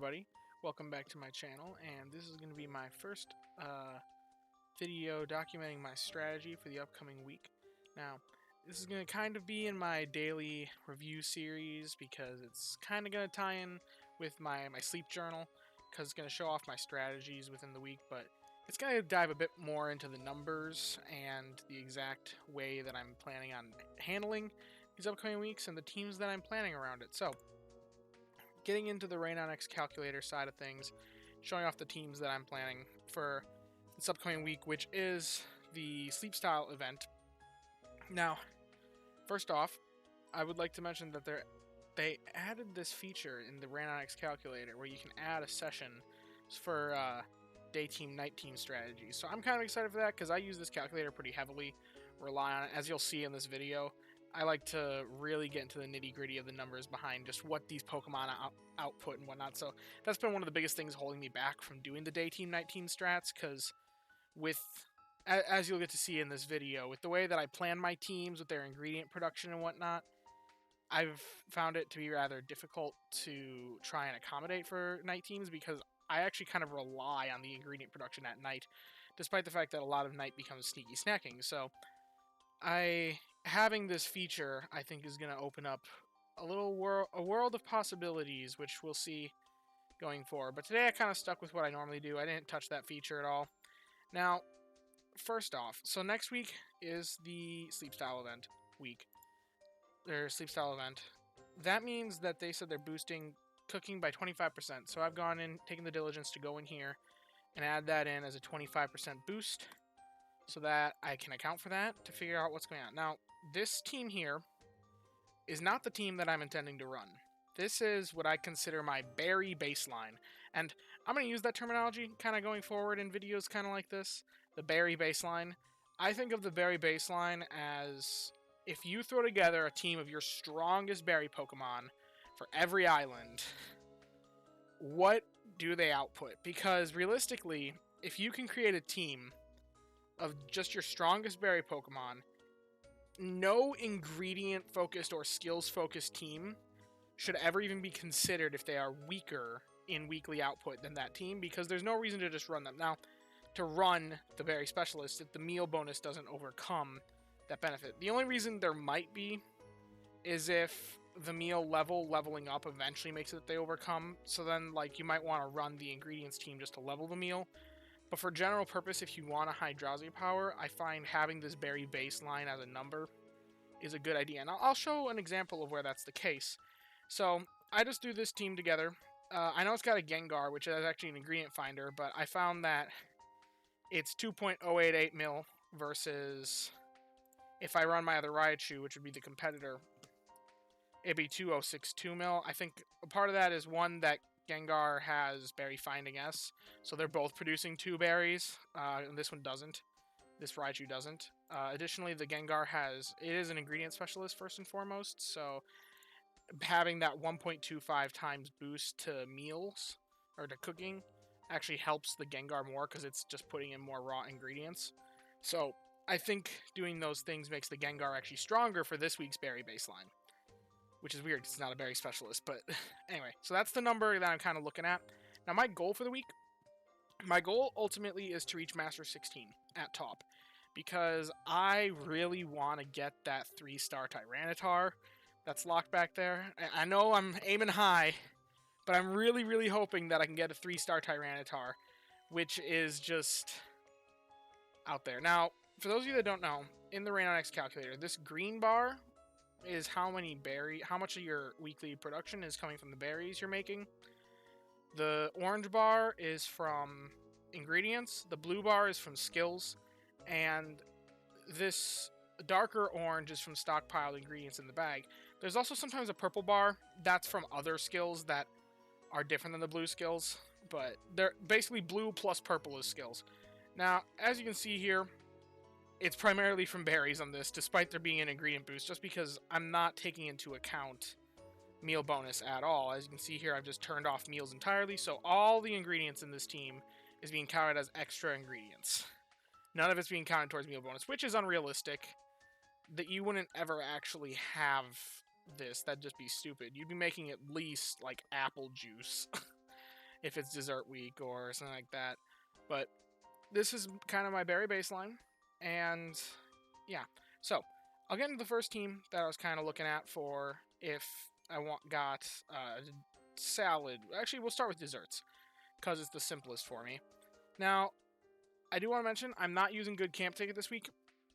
everybody, welcome back to my channel, and this is going to be my first video documenting my strategy for the upcoming week. Now, this is going to kind of be in my daily review series because it's kind of going to tie in with my sleep journal, because it's going to show off my strategies within the week, but it's going to dive a bit more into the numbers and the exact way that I'm planning on handling these upcoming weeks and the teams that I'm planning around it. So, getting into the RainOnX calculator side of things, showing off the teams that I'm planning for this upcoming week, which is the Sleep Style event. Now, first off, I would like to mention that they added this feature in the RainOnX calculator where you can add a session for day team, night team strategies. So I'm kind of excited for that because I use this calculator pretty heavily, rely on it. As you'll see in this video, I like to really get into the nitty-gritty of the numbers behind just what these Pokemon output and whatnot. So that's been one of the biggest things holding me back from doing the day team, night team strats, because as you'll get to see in this video, with the way that I plan my teams with their ingredient production and whatnot, I've found it to be rather difficult to try and accommodate for night teams because I actually kind of rely on the ingredient production at night, despite the fact that a lot of night becomes sneaky snacking. So having this feature, I think, is going to open up a world of possibilities, which we'll see going forward. But today I kind of stuck with what I normally do. I didn't touch that feature at all. Now, first off, so next week is the Sleep Style event week. Their Sleep Style event. That means that they said they're boosting cooking by 25%. So I've gone in, taken the diligence to go in here and add that in as a 25% boost, so that I can account for that to figure out what's going on. Now, this team here is not the team that I'm intending to run. This is what I consider my berry baseline. And I'm going to use that terminology kind of going forward in videos kind of like this. The berry baseline. I think of the berry baseline as if you throw together a team of your strongest berry Pokemon for every island, what do they output? Because realistically, if you can create a team of just your strongest berry Pokemon, no ingredient-focused or skills-focused team should ever even be considered if they are weaker in weekly output than that team, because there's no reason to just run them. Now, to run the berry specialist, if the meal bonus doesn't overcome that benefit. The only reason there might be is if the meal leveling up eventually makes it that they overcome, so then like you might want to run the ingredients team just to level the meal. But for general purpose, if you want a high Drowsy power, I find having this berry baseline as a number is a good idea. And I'll show an example of where that's the case. So I just do this team together. I know it's got a Gengar, which is actually an ingredient finder, but I found that it's 2.088 mil versus if I run my other Raichu, which would be the competitor, it'd be 2.062 mil. I think a part of that is one that Gengar has Berry Finding S, so they're both producing 2 berries, and this one doesn't. This Raichu doesn't. Additionally, the Gengar it is an ingredient specialist first and foremost, so having that 1.25 times boost to meals, or to cooking, actually helps the Gengar more because it's just putting in more raw ingredients. So I think doing those things makes the Gengar actually stronger for this week's berry baseline. Which is weird, it's not a berry specialist, but anyway. So that's the number that I'm kind of looking at. Now, my goal for the week, my goal ultimately is to reach Master 16 at top, because I really want to get that 3-star Tyranitar that's locked back there. I know I'm aiming high, but I'm really, really hoping that I can get a 3-star Tyranitar, which is just out there. Now, for those of you that don't know, in the RainOnX calculator, this green bar is how much of your weekly production is coming from the berries you're making. The orange bar is from ingredients, the blue bar is from skills, and this darker orange is from stockpiled ingredients in the bag. There's also sometimes a purple bar, that's from other skills that are different than the blue skills, but they're basically blue plus purple is skills. Now, as you can see here, it's primarily from berries on this, despite there being an ingredient boost, just because I'm not taking into account meal bonus at all. As you can see here, I've just turned off meals entirely, so all the ingredients in this team is being counted as extra ingredients. None of it's being counted towards meal bonus, which is unrealistic. That you wouldn't ever actually have this. That'd just be stupid. You'd be making at least, like, apple juice. if it's dessert week or something like that. But this is kind of my berry baseline, and yeah. So I'll get into the first team that I was kind of looking at for if I got salad. Actually, we'll start with desserts because it's the simplest for me. Now, I do want to mention I'm not using Good Camp Ticket this week.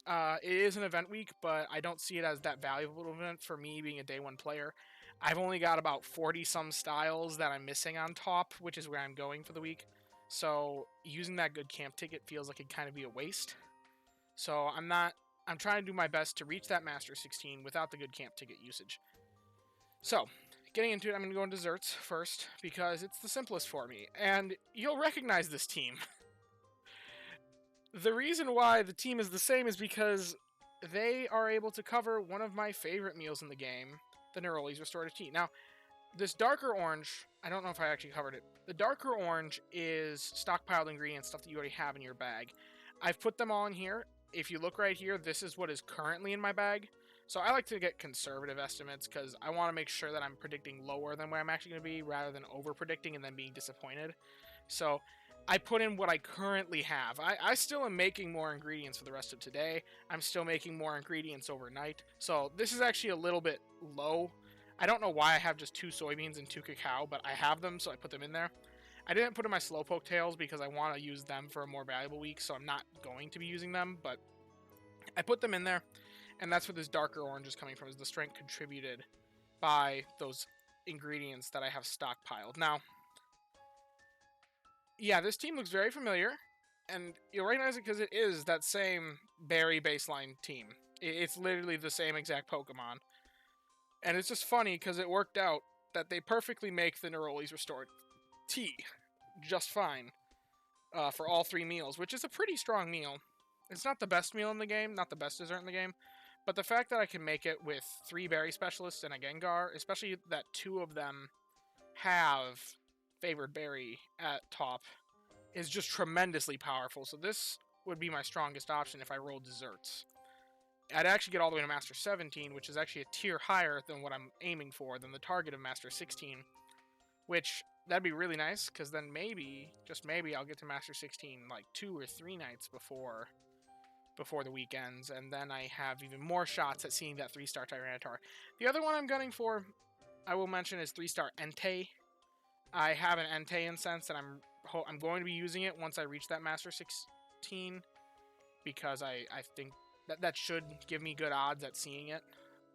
It is an event week, but I don't see it as that valuable event for me being a day one player. I've only got about 40 some styles that I'm missing on top, which is where I'm going for the week. So using that Good Camp Ticket feels like it'd kind of be a waste. So I'm trying to do my best to reach that Master 16 without the Good Camp Ticket usage. So, getting into it, I'm going to go on desserts first because it's the simplest for me. And you'll recognize this team. The reason why the team is the same is because they are able to cover one of my favorite meals in the game, the Neroli's Restorative Tea. Now, this darker orange, I don't know if I actually covered it. The darker orange is stockpiled ingredients, stuff that you already have in your bag. I've put them all in here. If you look right here, this is what is currently in my bag. So I like to get conservative estimates because I want to make sure that I'm predicting lower than where I'm actually going to be rather than over predicting and then being disappointed. So I put in what I currently have. I still am making more ingredients for the rest of today. I'm still making more ingredients overnight. So this is actually a little bit low. I don't know why I have just 2 soybeans and 2 cacao, but I have them, so I put them in there. I didn't put in my Slowpoke tails because I want to use them for a more valuable week, so I'm not going to be using them, but I put them in there, and that's where this darker orange is coming from, is the strength contributed by those ingredients that I have stockpiled. Now, yeah, this team looks very familiar, and you'll recognize it because it is that same berry baseline team. It's literally the same exact Pokemon. And it's just funny because it worked out that they perfectly make the Neroli's Restored Tea just fine for all 3 meals, which is a pretty strong meal. It's not the best meal in the game, not the best dessert in the game, but the fact that I can make it with 3 berry specialists and a Gengar, especially that 2 of them have favored berry at top, is just tremendously powerful. So this would be my strongest option if I rolled desserts. I'd actually get all the way to Master 17, which is actually a tier higher than what I'm aiming for, than the target of Master 16. Which, that'd be really nice, because then maybe, just maybe, I'll get to Master 16 like 2 or 3 nights before the weekends, and then I have even more shots at seeing that 3-star Tyranitar. The other one I'm gunning for, I will mention, is 3-star Entei. I have an Entei incense, and I'm going to be using it once I reach that Master 16, because I think that should give me good odds at seeing it.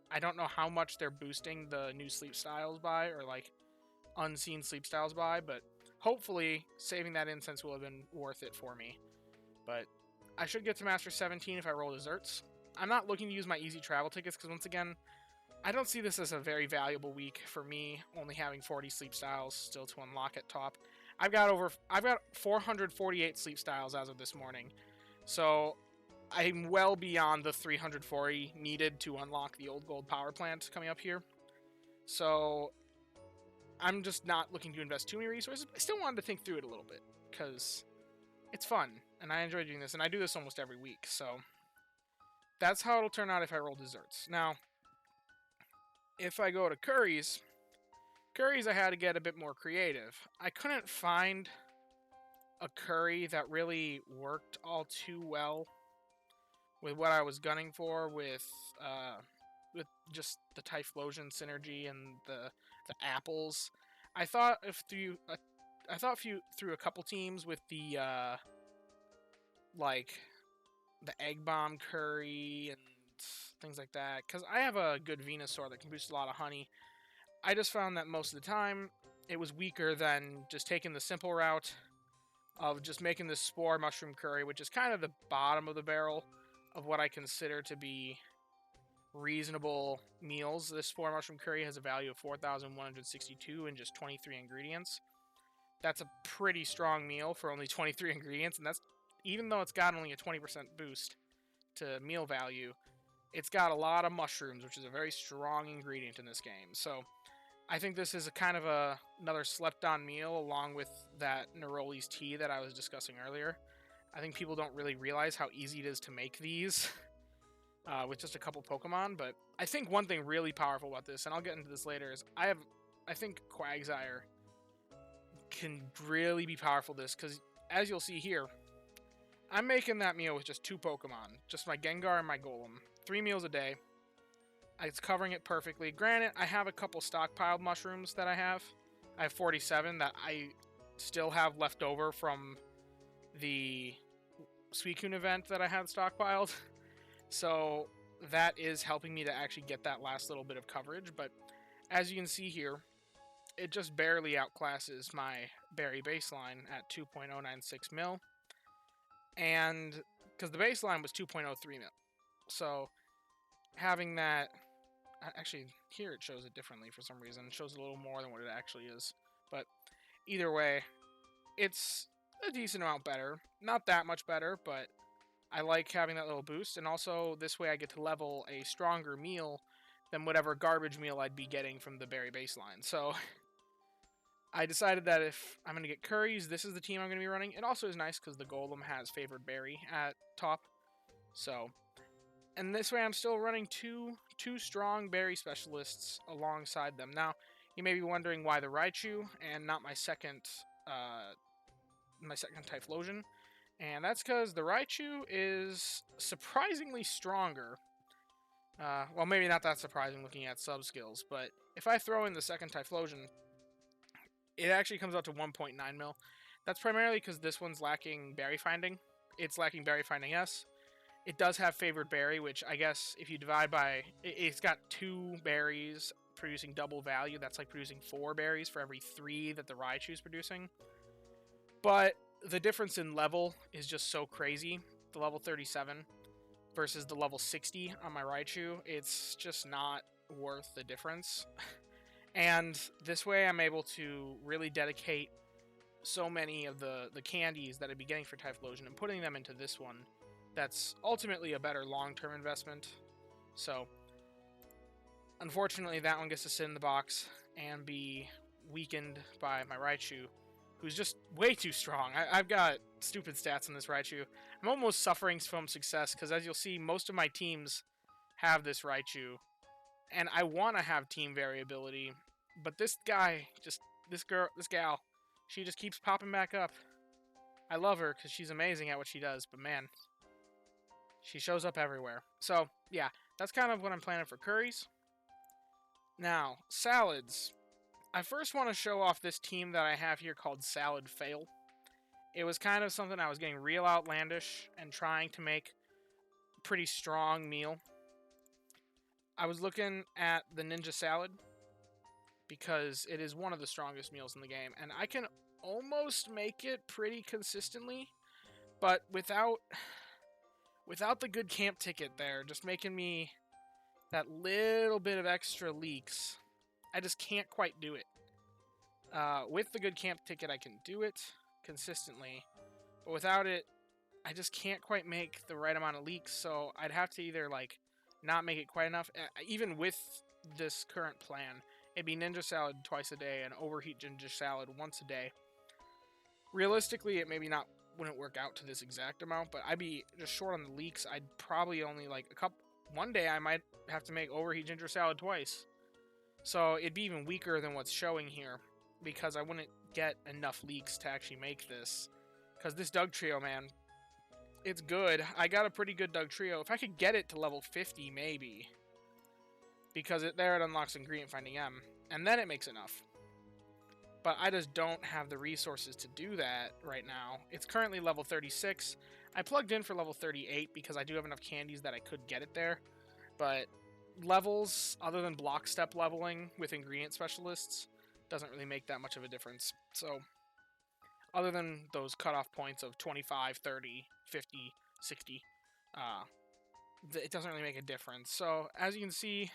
I don't know how much they're boosting the new sleep styles by, or like unseen sleep styles by, but hopefully saving that incense will have been worth it for me. But I should get to Master 17 if I roll desserts. I'm not looking to use my easy travel tickets because, once again, I don't see this as a very valuable week for me, only having 40 sleep styles still to unlock at top. I've got 448 sleep styles as of this morning, so I'm well beyond the 340 needed to unlock the old gold power plant coming up here. So I'm just not looking to invest too many resources. I still wanted to think through it a little bit because it's fun and I enjoy doing this, and I do this almost every week. So that's how it'll turn out if I roll desserts. Now, if I go to curries, I had to get a bit more creative. I couldn't find a curry that really worked all too well with what I was gunning for with just the Typhlosion synergy and the apples. I thought through a couple teams with the like the Egg Bomb curry and things like that, because I have a good Venusaur that can boost a lot of honey. I just found that most of the time it was weaker than just taking the simple route of just making this Spore Mushroom curry, which is kind of the bottom of the barrel of what I consider to be reasonable meals. This Spore Mushroom curry has a value of 4,162 and just 23 ingredients. That's a pretty strong meal for only 23 ingredients, and that's even though it's got only a 20% boost to meal value, it's got a lot of mushrooms, which is a very strong ingredient in this game. So I think this is a kind of another slept-on meal along with that Neroli's tea that I was discussing earlier. I think people don't really realize how easy it is to make these with just a couple Pokemon, but I think one thing really powerful about this, and I'll get into this later, is I think Quagsire can really be powerful this, because as you'll see here, I'm making that meal with just 2 Pokemon. Just my Gengar and my Golem. 3 meals a day. It's covering it perfectly. Granted, I have a couple stockpiled mushrooms that I have. I have 47 that I still have left over from the Suicune event that I had stockpiled. So that is helping me to actually get that last little bit of coverage. But as you can see here, it just barely outclasses my berry baseline at 2.096 mil. And because the baseline was 2.03 mil. So having that, actually here it shows it differently for some reason. It shows a little more than what it actually is. But either way, it's a decent amount better. Not that much better, but I like having that little boost. And also this way I get to level a stronger meal than whatever garbage meal I'd be getting from the berry baseline. So I decided that if I'm going to get curries, this is the team I'm going to be running. It also is nice because the Golem has favored berry at top. So, and this way I'm still running two strong berry specialists alongside them. Now, you may be wondering why the Raichu and not my second Typhlosion. And that's because the Raichu is surprisingly stronger. Well, maybe not that surprising looking at sub-skills, but if I throw in the second Typhlosion, it actually comes out to 1.9 mil. That's primarily because this one's lacking Berry Finding. It's lacking Berry Finding S. It does have Favored Berry, which I guess if you divide by... It's got 2 berries producing double value. That's like producing 4 berries for every 3 that the Raichu is producing. But the difference in level is just so crazy. The level 37 versus the level 60 on my Raichu, it's just not worth the difference. And this way I'm able to really dedicate so many of the candies that I'd be getting for Typhlosion and putting them into this one. That's ultimately a better long-term investment. So, unfortunately, that one gets to sit in the box and be weakened by my Raichu, who's just way too strong. I've got stupid stats on this Raichu. I'm almost suffering from success, because as you'll see, most of my teams have this Raichu. And I want to have team variability, but this guy, this gal, she just keeps popping back up. I love her because she's amazing at what she does, but man, she shows up everywhere. So, yeah, that's kind of what I'm planning for curries. Now, salads. I first want to show off this team that I have here called Salad Fail. It was kind of something I was getting real outlandish and trying to make a pretty strong meal. I was looking at the Ninja Salad because it is one of the strongest meals in the game, and I can almost make it pretty consistently, but without the good camp ticket there, just making me that little bit of extra leaks, I just can't quite do it. With the good camp ticket, I can do it consistently, but without it, I just can't quite make the right amount of leaks, so I'd have to either, like, not make it quite enough. Even with this current plan, it'd be Ninja Salad twice a day and Overheat Ginger Salad once a day. Realistically, it maybe wouldn't work out to this exact amount, but I'd be just short on the leaks. I'd probably only like one day I might have to make Overheat Ginger Salad twice. So it'd be even weaker than what's showing here, because I wouldn't get enough leaks to actually make this. Because this Dugtrio, man, it's good. I got a pretty good Dugtrio. If I could get it to level 50, maybe. Because it unlocks Ingredient Finding M. And then it makes enough. But I just don't have the resources to do that right now. It's currently level 36. I plugged in for level 38 because I do have enough candies that I could get it there. But levels, other than block step leveling with ingredient specialists, doesn't really make that much of a difference. So, other than those cutoff points of 25, 30, 50, 60, it doesn't really make a difference. So, as you can see,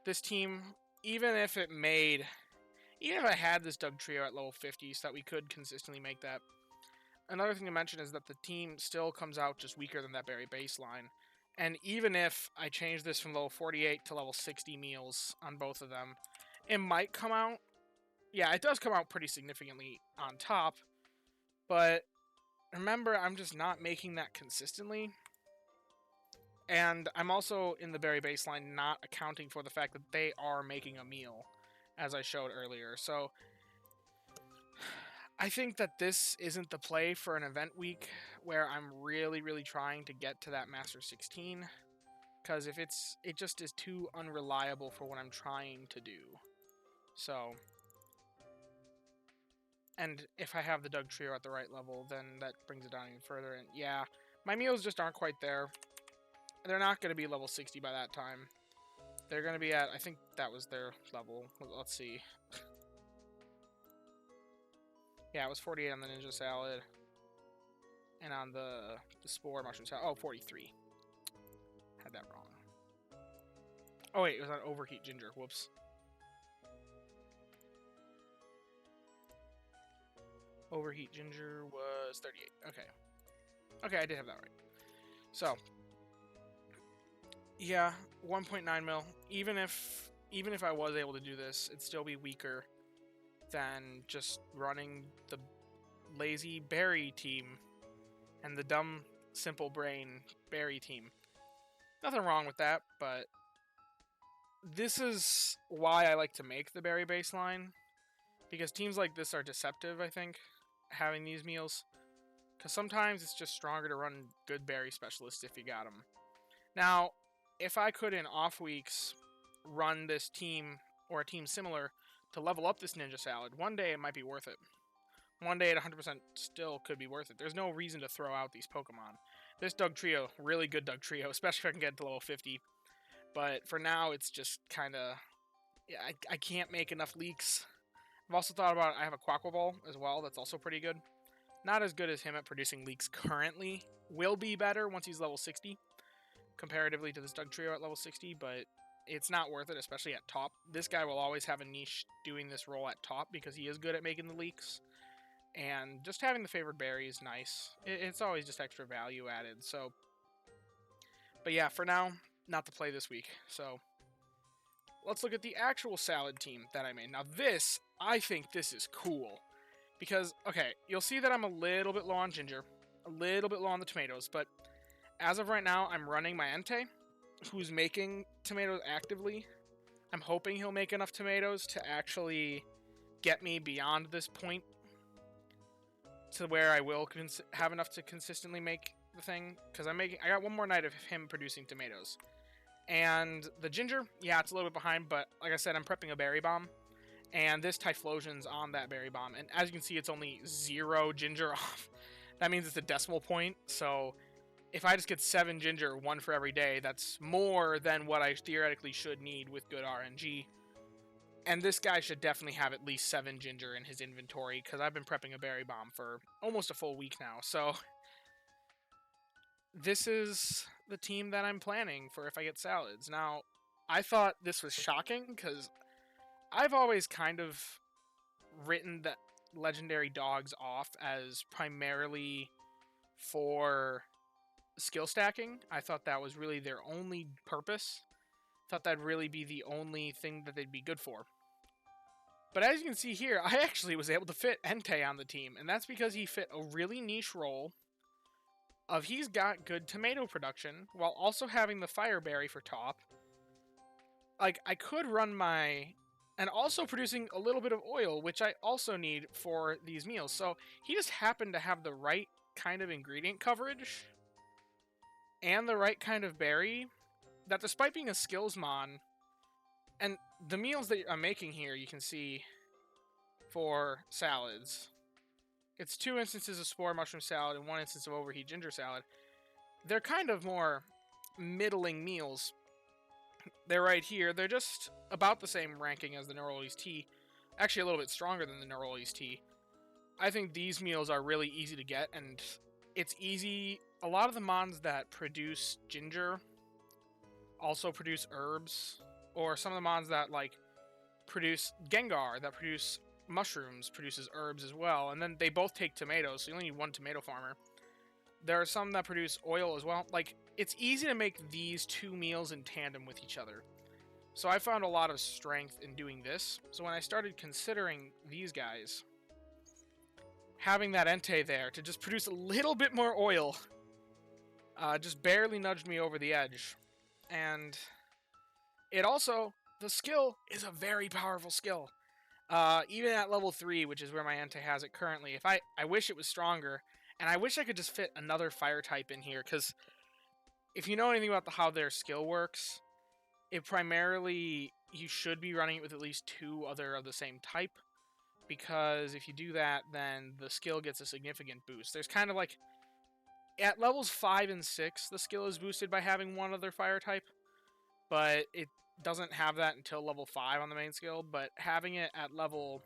this team, even if I had this Dugtrio at level 50 so that we could consistently make that, another thing to mention is that the team still comes out just weaker than that berry baseline. And even if I change this from level 48 to level 60 meals on both of them, it might come out. Yeah, it does come out pretty significantly on top. But remember, I'm just not making that consistently. And I'm also, in the berry baseline, not accounting for the fact that they are making a meal, as I showed earlier. So, I think that this isn't the play for an event week where I'm really, really trying to get to that Master 16. Because if it just is too unreliable for what I'm trying to do. So, and if I have the Dugtrio at the right level, then that brings it down even further. And yeah, my meals just aren't quite there. They're not going to be level 60 by that time. They're going to be at, I think that was their level. Let's see. Yeah, it was 48 on the Ninja Salad. And on the Spore Mushroom Salad, oh, 43. Had that wrong. Oh wait, it was on Overheat Ginger, whoops. Overheat Ginger was 38, okay. Okay, I did have that right. So, yeah, 1.9 mil. Even if I was able to do this, it'd still be weaker than just running the lazy berry team and the dumb, simple brain berry team. Nothing wrong with that, but this is why I like to make the berry baseline, because teams like this are deceptive, I think, having these meals. Because sometimes it's just stronger to run good berry specialists if you got them. Now, if I could in off weeks run this team or a team similar to level up this Ninja Salad, one day it might be worth it. One day at 100% still could be worth it. There's no reason to throw out these Pokemon. This Dugtrio, really good Dugtrio, especially if I can get to level 50. But for now, it's just kind of... Yeah, I can't make enough leaks. I've also thought about... I have a Quaquaval as well that's also pretty good. Not as good as him at producing leaks currently. Will be better once he's level 60. Comparatively to this Dugtrio at level 60, but it's not worth it, especially at top. This guy will always have a niche doing this role at top because he is good at making the leaks. And just having the favored berry is nice. It's always just extra value added, so... But yeah, for now, not the play this week. So, let's look at the actual salad team that I made. Now this, I think this is cool. Because, okay, you'll see that I'm a little bit low on ginger. A little bit low on the tomatoes, but... As of right now, I'm running my Entei, who's making tomatoes actively. I'm hoping he'll make enough tomatoes to actually get me beyond this point to where I will have enough to consistently make the thing. Because I got one more night of him producing tomatoes. And the ginger, yeah, it's a little bit behind, but like I said, I'm prepping a berry bomb. And this Typhlosion's on that berry bomb. And as you can see, it's only 0 ginger off. That means it's a decimal point, so... If I just get 7 ginger, 1 for every day, that's more than what I theoretically should need with good RNG. And this guy should definitely have at least 7 ginger in his inventory, because I've been prepping a berry bomb for almost a full week now. So, this is the team that I'm planning for if I get salads. Now, I thought this was shocking, because I've always kind of written the legendary dogs off as primarily for... skill stacking. I thought that was really their only purpose. Thought that'd really be the only thing that they'd be good for. But as you can see here, I actually was able to fit Entei on the team, and that's because he fit a really niche role of he's got good tomato production while also having the Fire Berry for top. Like, I could run my... and also producing a little bit of oil, which I also need for these meals. So he just happened to have the right kind of ingredient coverage and the right kind of berry, that despite being a skills mon, and the meals that I'm making here, you can see for salads, it's 2 instances of Spore Mushroom Salad and 1 instance of Overheat Ginger Salad. They're kind of more middling meals. They're right here. They're just about the same ranking as the Neroli's Tea. Actually, a little bit stronger than the Neroli's Tea. I think these meals are really easy to get, and it's easy... A lot of the mons that produce ginger also produce herbs, or some of the mons that like produce Gengar that produce mushrooms produces herbs as well, and then they both take tomatoes, so you only need 1 tomato farmer. There are some that produce oil as well. Like, it's easy to make these 2 meals in tandem with each other. So I found a lot of strength in doing this. So when I started considering these guys, having that Entei there to just produce a little bit more oil just barely nudged me over the edge. And it also, the skill is a very powerful skill. Even at level 3, which is where my Entei has it currently, I wish it was stronger, and I wish I could just fit another fire type in here, because if you know anything about how their skill works, it primarily, you should be running it with at least 2 other of the same type, because if you do that, then the skill gets a significant boost. There's kind of like, at levels 5 and 6, the skill is boosted by having one other fire type, but it doesn't have that until level 5 on the main skill, but having it at level...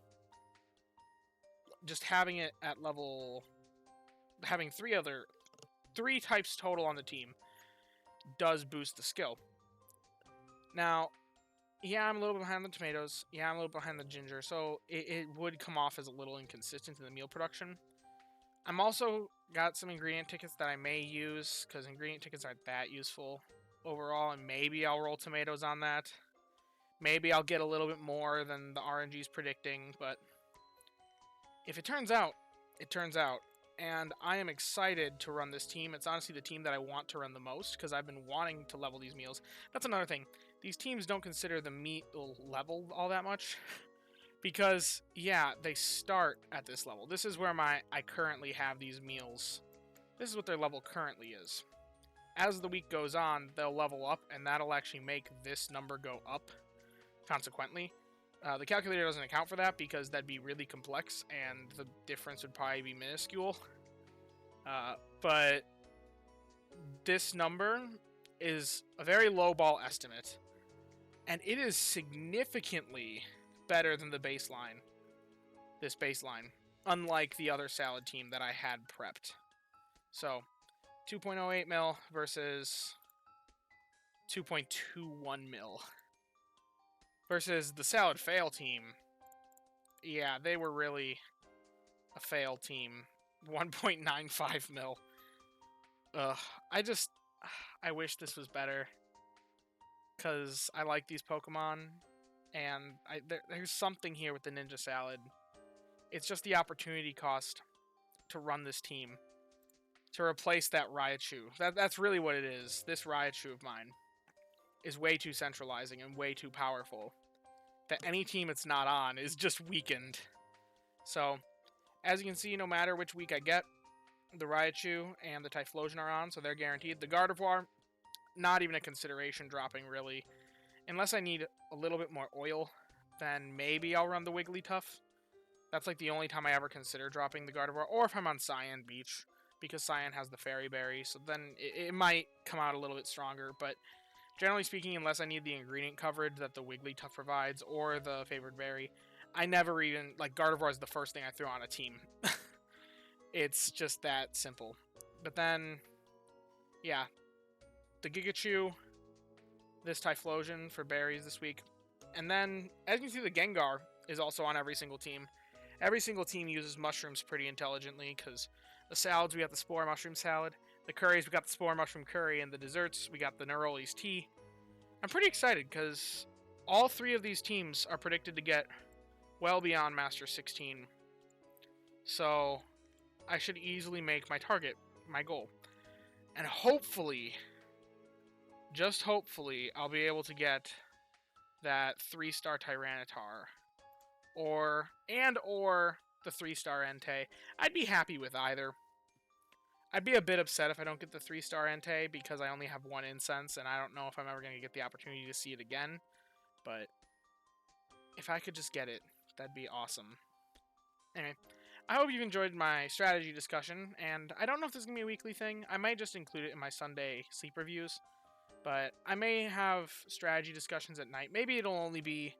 Just having it at level... Having 3 types total on the team does boost the skill. Now, yeah, I'm a little bit behind the tomatoes. Yeah, I'm a little behind the ginger, so it would come off as a little inconsistent in the meal production. I'm also got some ingredient tickets that I may use, because ingredient tickets aren't that useful overall, and maybe I'll roll tomatoes on that. Maybe I'll get a little bit more than the RNG's predicting, but if it turns out, it turns out. And I am excited to run this team. It's honestly the team that I want to run the most, because I've been wanting to level these meals. That's another thing. These teams don't consider the meat level all that much, because, yeah, they start at this level. This is where I currently have these meals. This is what their level currently is. As the week goes on, they'll level up, and that'll actually make this number go up, consequently. The calculator doesn't account for that, because that'd be really complex, and the difference would probably be minuscule. But this number is a very low ball estimate, and it is significantly better than the baseline. This baseline, unlike the other salad team that I had prepped. So, 2.08 mil versus 2.21 mil. Versus the salad fail team. Yeah, they were really a fail team. 1.95 mil. Ugh, I wish this was better. Because I like these Pokemon. And there's something here with the Ninja Salad. It's just the opportunity cost to run this team. To replace that Raichu. That's really what it is. This Raichu of mine is way too centralizing and way too powerful. That any team it's not on is just weakened. So, as you can see, no matter which week I get, the Raichu and the Typhlosion are on, so they're guaranteed. The Gardevoir, not even a consideration dropping, really. Unless I need a little bit more oil, then maybe I'll run the Wigglytuff. That's like the only time I ever consider dropping the Gardevoir, or if I'm on Cyan Beach, because Cyan has the Fairy Berry, so then it might come out a little bit stronger, but generally speaking, unless I need the ingredient coverage that the Wigglytuff provides, or the Favored Berry, I never even, like, Gardevoir is the first thing I throw on a team. It's just that simple. But then, yeah, the Gigachu, this Typhlosion for berries this week, and then, as you can see, the Gengar is also on every single team. Every single team uses mushrooms pretty intelligently, because the salads, we got the Spore Mushroom Salad. The curries, we got the Spore Mushroom Curry. And the desserts, we got the Neroli's Tea. I'm pretty excited, because all 3 of these teams are predicted to get well beyond Master 16. So, I should easily make my target, my goal. And hopefully, just hopefully, I'll be able to get that 3-star Tyranitar. Or the 3-star Entei. I'd be happy with either. I'd be a bit upset if I don't get the 3-star Entei, because I only have 1 incense, and I don't know if I'm ever going to get the opportunity to see it again. But if I could just get it, that'd be awesome. Anyway, I hope you've enjoyed my strategy discussion, and I don't know if this is going to be a weekly thing. I might just include it in my Sunday sleep reviews, but I may have strategy discussions at night. Maybe it'll only be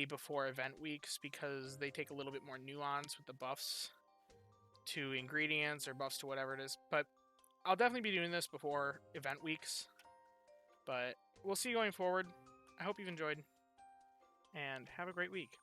before event weeks, because they take a little bit more nuance with the buffs to ingredients or buffs to whatever it is. But I'll definitely be doing this before event weeks. But we'll see going forward. I hope you've enjoyed, and have a great week.